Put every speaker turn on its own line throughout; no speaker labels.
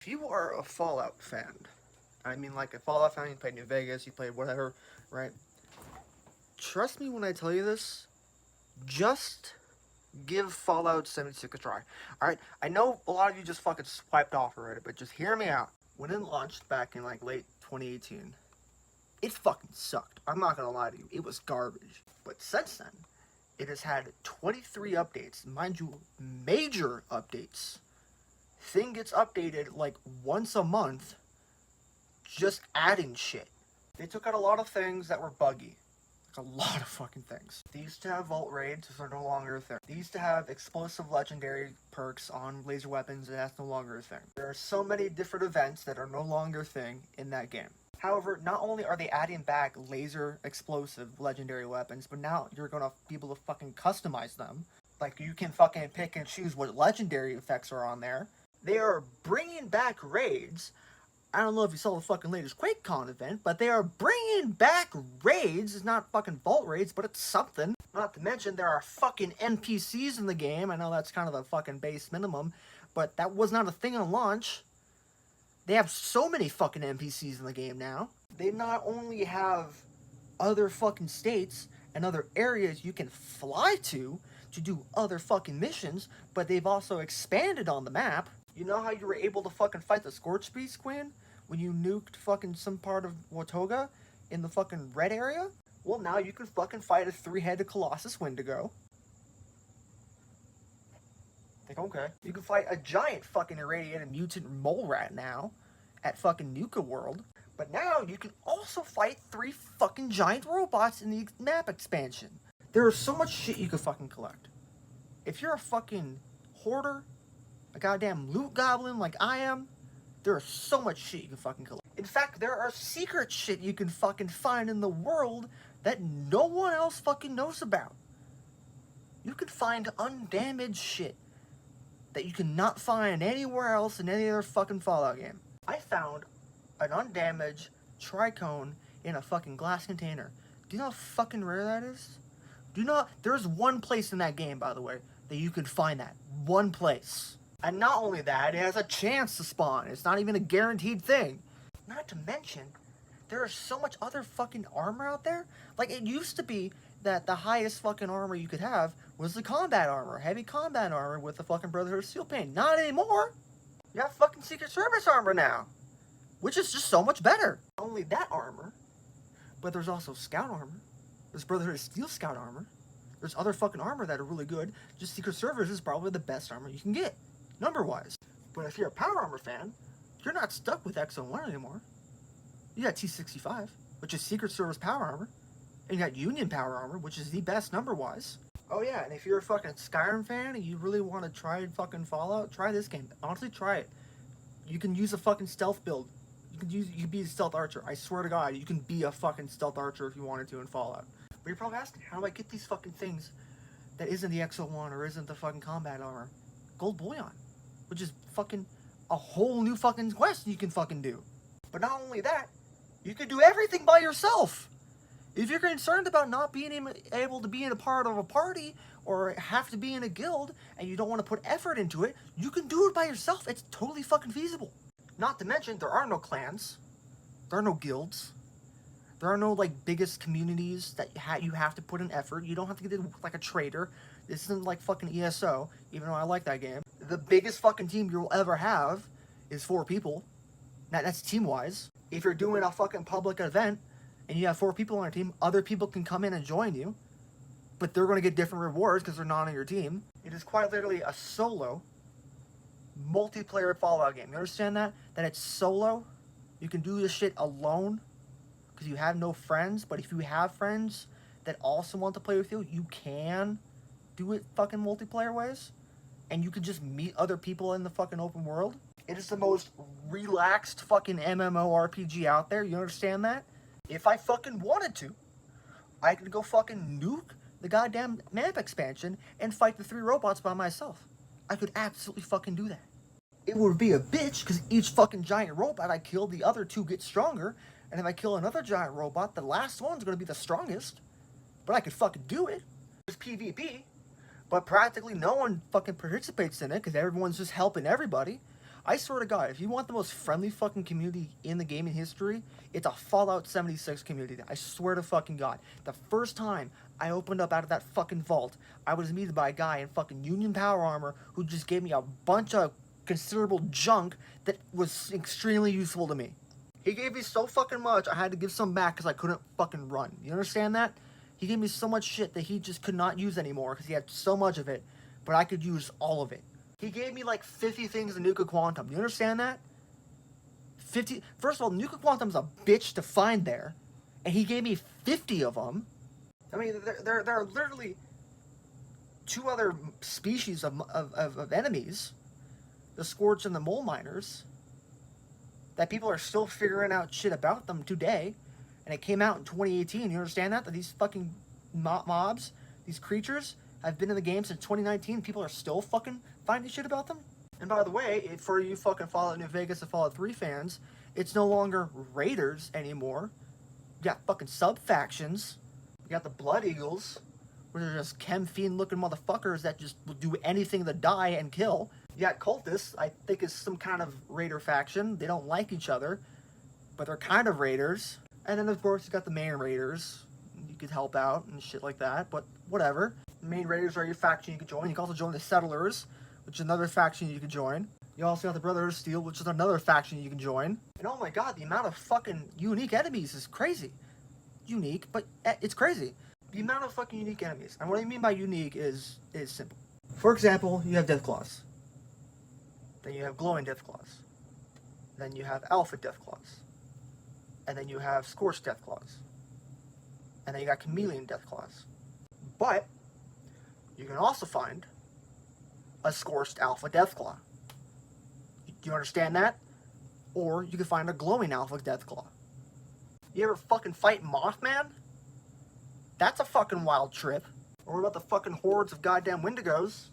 If you are a Fallout fan, I mean like a Fallout fan, you played New Vegas, you played whatever, right? Trust me when I tell you this, just give Fallout 76 a try. Alright, I know a lot of you just fucking swiped off already, but just hear me out. When it launched back in like late 2018, it fucking sucked. I'm not gonna lie to you, it was garbage. But since then, it has had 23 updates, mind you, major updates. Thing gets updated like once a month, just adding shit. They took out a lot of things that were buggy. Like a lot of fucking things. They used to have vault raids, which are no longer a thing. They used to have explosive legendary perks on laser weapons, and that's no longer a thing. There are so many different events that are no longer a thing in that game. However, not only are they adding back laser explosive legendary weapons, but now you're gonna be able to fucking customize them. Like, you can fucking pick and choose what legendary effects are on there. They are bringing back raids. I don't know if you saw the fucking latest QuakeCon event, but they are bringing back raids. It's not fucking vault raids, but it's something. Not to mention, there are fucking NPCs in the game. I know that's kind of the fucking base minimum, but that was not a thing on launch. They have so many fucking NPCs in the game now. They not only have other fucking states and other areas you can fly to do other fucking missions, but they've also expanded on the map. You know how you were able to fucking fight the Scorch Beast Queen when you nuked fucking some part of Watoga in the fucking red area? Well, now you can fucking fight a three-headed Colossus Wendigo. Like, okay. You can fight a giant fucking irradiated mutant mole rat now at fucking Nuka World. But now you can also fight 3 fucking giant robots in the map expansion. There is so much shit you can fucking collect. If you're a fucking hoarder, a goddamn loot goblin like I am, there is so much shit you can fucking collect. In fact, there are secret shit you can fucking find in the world that no one else fucking knows about. You can find undamaged shit that you cannot find anywhere else in any other fucking Fallout game. I found an undamaged tricone in a fucking glass container. Do you know how fucking rare that is? Do you know, there's one place in that game, by the way, that you can find that. One place. And not only that, it has a chance to spawn. It's not even a guaranteed thing. Not to mention, there is so much other fucking armor out there. Like, it used to be that the highest fucking armor you could have was the combat armor. Heavy combat armor with the fucking Brotherhood of Steel paint. Not anymore. You have fucking Secret Service armor now. Which is just so much better. Not only that armor, but there's also Scout armor. There's Brotherhood of Steel Scout armor. There's other fucking armor that are really good. Just Secret Service is probably the best armor you can get, number-wise. But if you're a Power Armor fan, you're not stuck with X01 anymore. You got T65, which is Secret Service Power Armor. And you got Union Power Armor, which is the best number-wise. Oh yeah, and if you're a fucking Skyrim fan and you really want to try fucking Fallout, try this game. Honestly, try it. You can use a fucking stealth build. You can be a stealth archer. I swear to God, you can be a fucking stealth archer if you wanted to in Fallout. But you're probably asking, how do I get these fucking things that isn't the X01 or isn't the fucking combat armor? Gold Bullion, which is fucking a whole new fucking quest you can fucking do. But not only that, you can do everything by yourself. If you're concerned about not being able to be in a part of a party or have to be in a guild and you don't want to put effort into it, you can do it by yourself. It's totally fucking feasible. Not to mention, there are no clans. There are no guilds. There are no, like, biggest communities that you have to put in effort. You don't have to get like a trader. This isn't like fucking ESO, even though I like that game. The biggest fucking team you'll ever have is 4 people. That's team-wise. If you're doing a fucking public event and you have 4 people on your team, other people can come in and join you. But they're going to get different rewards because they're not on your team. It is quite literally a solo multiplayer Fallout game. You understand that? That it's solo. You can do this shit alone because you have no friends. But if you have friends that also want to play with you, you can do it fucking multiplayer ways. And you can just meet other people in the fucking open world. It is the most relaxed fucking MMORPG out there. You understand that? If I fucking wanted to, I could go fucking nuke the goddamn map expansion and fight the 3 robots by myself. I could absolutely fucking do that. It would be a bitch, because each fucking giant robot I kill, the other 2 get stronger. And if I kill another giant robot, the last one's going to be the strongest. But I could fucking do it. There's PvP, but practically no one fucking participates in it, because everyone's just helping everybody. I swear to God, if you want the most friendly fucking community in the gaming history, it's a Fallout 76 community. I swear to fucking God. The first time I opened up out of that fucking vault, I was meted by a guy in fucking Union Power Armor who just gave me a bunch of considerable junk that was extremely useful to me. He gave me so fucking much, I had to give some back because I couldn't fucking run. You understand that? He gave me so much shit that he just could not use anymore because he had so much of it, but I could use all of it. He gave me like 50 things in Nuka Quantum. You understand that? 50. First of all, Nuka Quantum's a bitch to find there, and he gave me 50 of them. I mean, there are literally two other species of enemies, the Scorch and the Mole Miners, that people are still figuring out shit about them today. And it came out in 2018. You understand that? That these fucking mobs, these creatures, have been in the game since 2019. People are still fucking finding shit about them. And by the way, for you fucking Fallout New Vegas and Fallout 3 fans, it's no longer raiders anymore. You got fucking sub-factions. You got the Blood Eagles, which are just chem fiend looking motherfuckers that just will do anything to die and kill. You got cultists, I think is some kind of raider faction. They don't like each other, but they're kind of raiders. And then, of course, you got the main raiders. You could help out and shit like that, but whatever. The main raiders are your faction you could join. You can also join the Settlers, which is another faction you could join. You also got the Brotherhood of Steel, which is another faction you can join. And oh my god, the amount of fucking unique enemies is crazy. Unique, but it's crazy. The amount of fucking unique enemies. And what I mean by unique is simple. For example, you have Deathclaws. Then you have Glowing Deathclaws. Then you have Alpha Deathclaws. And then you have Scorched Deathclaws. And then you got Chameleon Deathclaws. But you can also find a Scorched Alpha Deathclaw. Do you understand that? Or you can find a Glowing Alpha Deathclaw. You ever fucking fight Mothman? That's a fucking wild trip. Or what about the fucking hordes of goddamn Wendigos?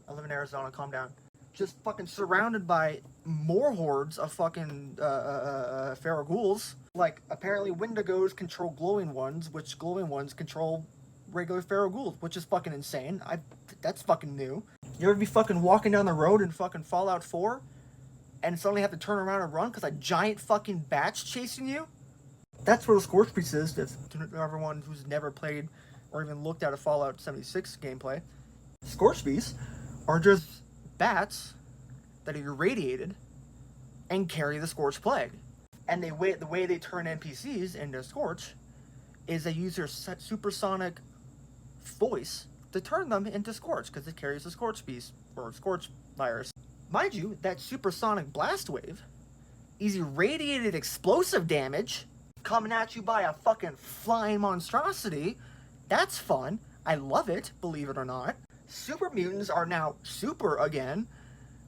I live in Arizona, calm down. Just fucking surrounded by more hordes of fucking feral ghouls. Like, apparently Wendigos control glowing ones, which glowing ones control regular feral ghouls, which is fucking insane. That's fucking new. You ever be fucking walking down the road in fucking Fallout 4 and suddenly have to turn around and run because a giant fucking bat's chasing you? That's where the Scorch Beast is, to everyone who's never played or even looked at a Fallout 76 gameplay. Scorch Beasts are just bats that are irradiated and carry the Scorch Plague. And the way they turn NPCs into Scorch is they use their supersonic voice to turn them into Scorch, because it carries the Scorch Beast, or Scorch virus. Mind you, that supersonic blast wave is irradiated explosive damage coming at you by a fucking flying monstrosity. That's fun. I love it, believe it or not. Super mutants are now super again.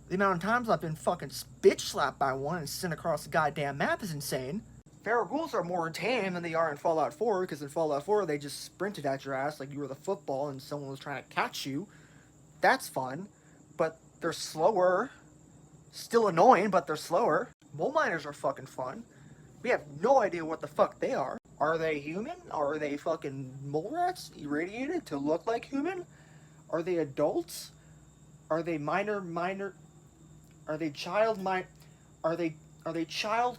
The amount of times I've been fucking bitch slapped by one and sent across the goddamn map is insane. Feral ghouls are more tame than they are in Fallout 4, because in Fallout 4 they just sprinted at your ass like you were the football and someone was trying to catch you. That's fun, but they're slower. Still annoying, but they're slower. Mole miners are fucking fun. We have no idea what the fuck they are. Are they human? Are they fucking mole rats irradiated to look like human? Are they adults? Are they Are they child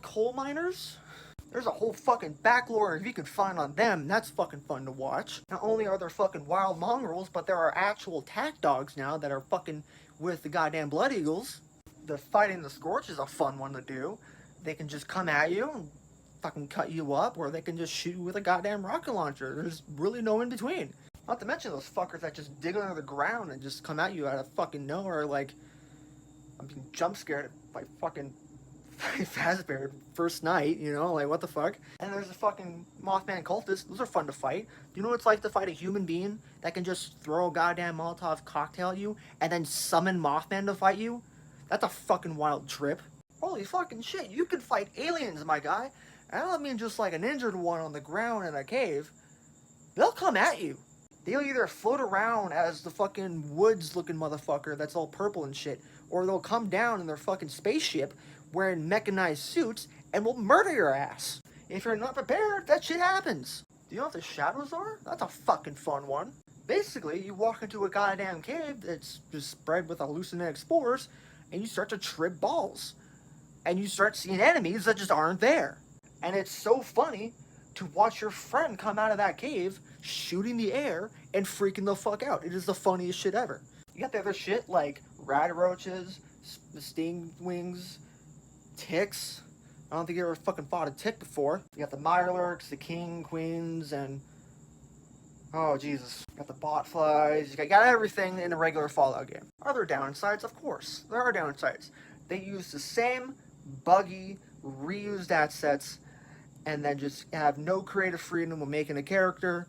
coal miners? There's a whole fucking backlore if you can find on them. That's fucking fun to watch. Not only are there fucking wild mongrels, but there are actual tack dogs now that are fucking with the goddamn Blood Eagles. The fighting the Scorch is a fun one to do. They can just come at you and fucking cut you up, or they can just shoot you with a goddamn rocket launcher. There's really no in between. Not to mention those fuckers that just dig under the ground and just come at you out of fucking nowhere. Like, I'm being jump scared by fucking Fazbear first night, you know, like what the fuck. And there's a fucking Mothman cultist. Those are fun to fight. Do you know what it's like to fight a human being that can just throw a goddamn Molotov cocktail at you and then summon Mothman to fight you? That's a fucking wild trip. Holy fucking shit, you can fight aliens, my guy. And I don't mean just like an injured one on the ground in a cave. They'll come at you. They'll either float around as the fucking woods-looking motherfucker that's all purple and shit, or they'll come down in their fucking spaceship wearing mechanized suits and will murder your ass. If you're not prepared, that shit happens. Do you know what the Shadows are? That's a fucking fun one. Basically, you walk into a goddamn cave that's just spread with hallucinogenic spores, and you start to trip balls. And you start seeing enemies that just aren't there. And it's so funny to watch your friend come out of that cave, shooting the air, and freaking the fuck out. It is the funniest shit ever. You got the other shit like rad roaches, sting wings, ticks. I don't think you ever fucking fought a tick before. You got the mirelurks, the king, queens, and oh Jesus. You got the bot flies. You got everything in a regular Fallout game. Are there downsides? Of course. There are downsides. They use the same buggy, reused assets, and then just have no creative freedom when making a character.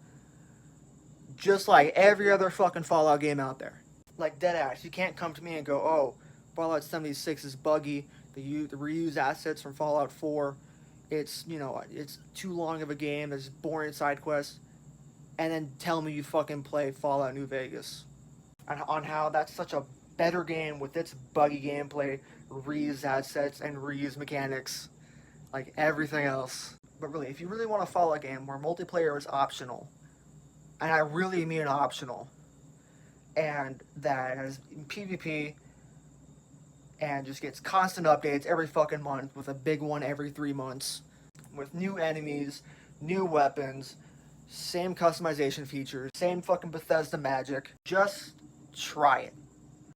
Just like every other fucking Fallout game out there. Like deadass. You can't come to me and go, oh, Fallout 76 is buggy. The reused assets from Fallout 4. It's, it's too long of a game. There's boring side quests. And then tell me you fucking play Fallout New Vegas. And on how that's such a better game with its buggy gameplay, reused assets, and reused mechanics. Like everything else. But really, if you really want a Fallout game where multiplayer is optional, and I really mean optional, and that has PvP, and just gets constant updates every fucking month, with a big one every 3 months, with new enemies, new weapons, same customization features, same fucking Bethesda magic. Just try it.